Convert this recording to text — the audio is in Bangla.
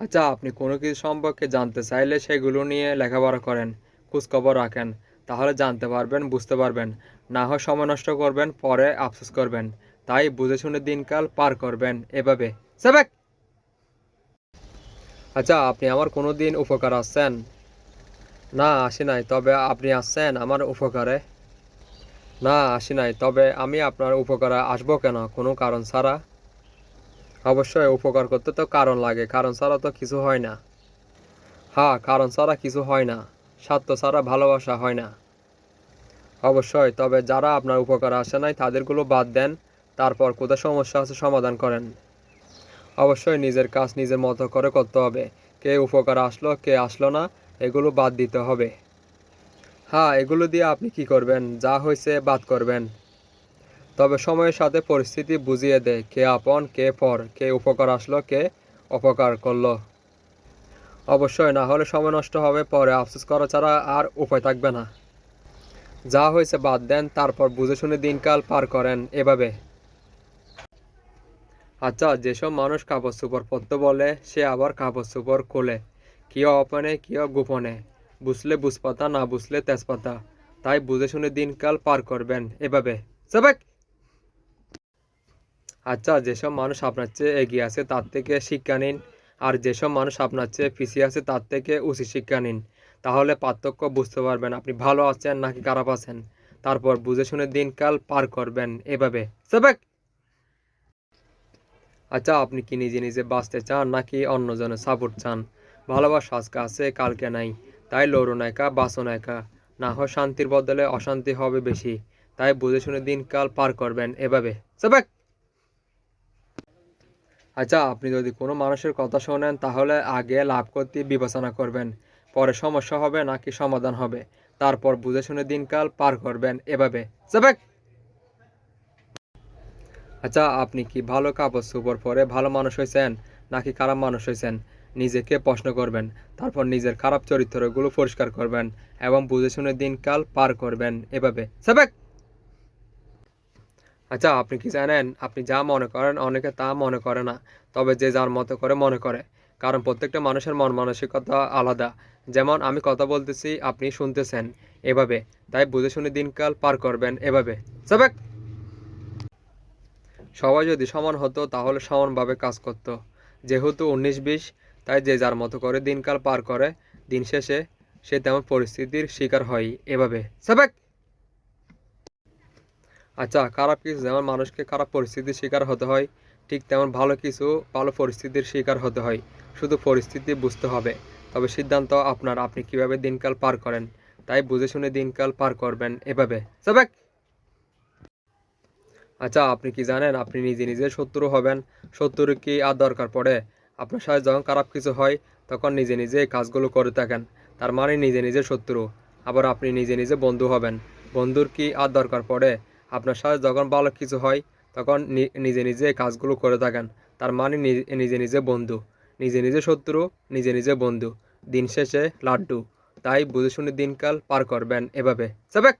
আচ্ছা, আপনি কোনো কিছু সম্পর্কে জানতে চাইলে সেগুলো নিয়ে লেখাপড়া করেন, খোঁজখবর রাখেন। তাহলে জানতে পারবেন, বুঝতে পারবেন। না হয় সময় নষ্ট করবেন, পরে আফসোস করবেন। তাই বুঝে শুনে দিনকাল পার করবেন এভাবে। সেবেক! আচ্ছা, আপনি আমার কোনো দিন উপকার আসছেন? না, আসি নাই। তবে আপনি আসছেন আমার উপকারে? না, আসি নাই। তবে আমি আপনার উপকারে আসবো কেন? কোনো কারণ ছাড়া? অবশ্যই উপকার করতে তো কারণ লাগে। কারণ ছাড়া তো কিছু হয় না। হ্যাঁ, কারণ ছাড়া কিছু হয় না। স্বার্থ ছাড়া ভালোবাসা হয় না। অবশ্যই। তবে যারা আপনার উপকারে আসে নাই তাদেরগুলো বাদ দেন। তারপর কোথায় সমস্যা আছে সমাধান করেন। অবশ্যই নিজের কাজ নিজের মতো করে করতে হবে। কে উপকারে আসলো, কে আসলো না, এগুলো বাদ দিতে হবে। হ্যাঁ, এগুলো দিয়ে আপনি কি করবেন? যা হয়েছে বাদ করবেন। তবে সময়ের সাথে পরিস্থিতি বুঝিয়ে দেয় কে আপন, কে পর, কে উপকার আসলো, কে অপকার করলো। অবশ্যই, না হলে সময় নষ্ট হবে, পরে আফসোস করা ছাড়া আর উপায় থাকবে না। যা হয়েছে বাদ দেন, তারপর বুঝে শুনে দিনকাল পার করেন এভাবে। আচ্ছা, যেসব মানুষ কাপড় চোপড় পরতে বলে সে আবার কাপড় চোপড় খোলে, কেউ অপনে কেউ গোপনে। বুঝলে বুঝপাতা, না বুঝলে তেজপাতা। তাই বুঝে শুনে দিনকাল পার করবেন এভাবে। সাবেক! আচ্ছা, যেসব মানুষ আপনার চেয়ে এগিয়ে আছে তার থেকে শিক্ষা নিন, আর যেসব মানুষ আপনার চেয়ে পিছিয়ে আছে তার থেকে উচিত শিক্ষা নিন। তাহলে পার্থক্য বুঝতে পারবেন আপনি ভালো আছেন নাকি খারাপ আছেন। তারপর বুঝে শুনে দিনকাল পার করবেন এভাবে। সাবেক! আচ্ছা, আপনি কি নিজে নিজে বাঁচতে চান নাকি অন্যজনের সাপোর্ট চান? ভালোবাসা আজকে আছে কালকে নাই। তাই লড়ুন একা, বাঁচুন একা। না হয় শান্তির বদলে অশান্তি হবে বেশি। তাই বুঝে শুনে দিনকাল পার করবেন এভাবে। সাবেক! আচ্ছা, আপনি যদি কোনো মানুষের কথা শোনেন তাহলে আগে লাভ করতে বিবেচনা করবেন, পরে সমস্যা হবে নাকি সমাধান হবে। তারপর বুঝে শুনে দিনকাল পার করবেন এভাবে। সাবেক! আচ্ছা, আপনি কি ভালো কাপড় চোপড় পরে ভালো মানুষ হয়েছেন নাকি খারাপ মানুষ হয়েছেন? নিজেকে প্রশ্ন করবেন। তারপর নিজের খারাপ চরিত্রগুলো পরিষ্কার করবেন এবং বুঝে শুনে দিনকাল পার করবেন এভাবে। সাবেক! আচ্ছা, আপনি কি জানেন আপনি যা মনে করেন অনেকে তা মনে করে না। তবে যে যার মতো করে মনে করে। কারণ প্রত্যেকটা মানুষের মন মানসিকতা আলাদা। যেমন আমি কথা বলতেছি, আপনি শুনতেছেন এভাবে। তাই বুঝে শুনে দিনকাল পার করবেন এভাবে। সাবেক! সবাই যদি সমান হতো তাহলে সমানভাবে কাজ করত। যেহেতু 19-20, তাই যে যার মতো করে দিনকাল পার করে, দিন শেষে সে তেমন পরিস্থিতির শিকার হয় এভাবে। সাবেক! আচ্ছা, খারাপ কিছু যেমন মানুষকে খারাপ পরিস্থিতির শিকার হতে হয়, ঠিক তেমন ভালো কিছু ভালো পরিস্থিতির শিকার হতে হয়। শুধু পরিস্থিতি বুঝতে হবে। তবে সিদ্ধান্ত আপনার, আপনি কিভাবে দিনকাল পার করেন। তাই বুঝে শুনে দিনকাল পার করবেন এভাবে। সাবেক! আচ্ছা, আপনি কি জানেন আপনি নিজে নিজে শত্রু হবেন? শত্রুর কি আর দরকার পড়ে? আপনার সাথে যখন খারাপ কিছু হয় তখন নিজে নিজে এই কাজগুলো করে থাকেন। তার মানে নিজে নিজে শত্রু। আবার আপনি নিজে নিজে বন্ধু হবেন। বন্ধুর কি আর দরকার পড়ে? আপনার সাথে যখন ভালো কিছু হয় তখন নিজে নিজে এই কাজগুলো করে থাকেন। তার মানে নিজে নিজে বন্ধু। নিজে নিজে শত্রু, নিজে নিজে বন্ধু। দিন শেষে লাড্ডু। তাই বুঝে শুনে দিনকাল পার করবেন এভাবে। সাবেক!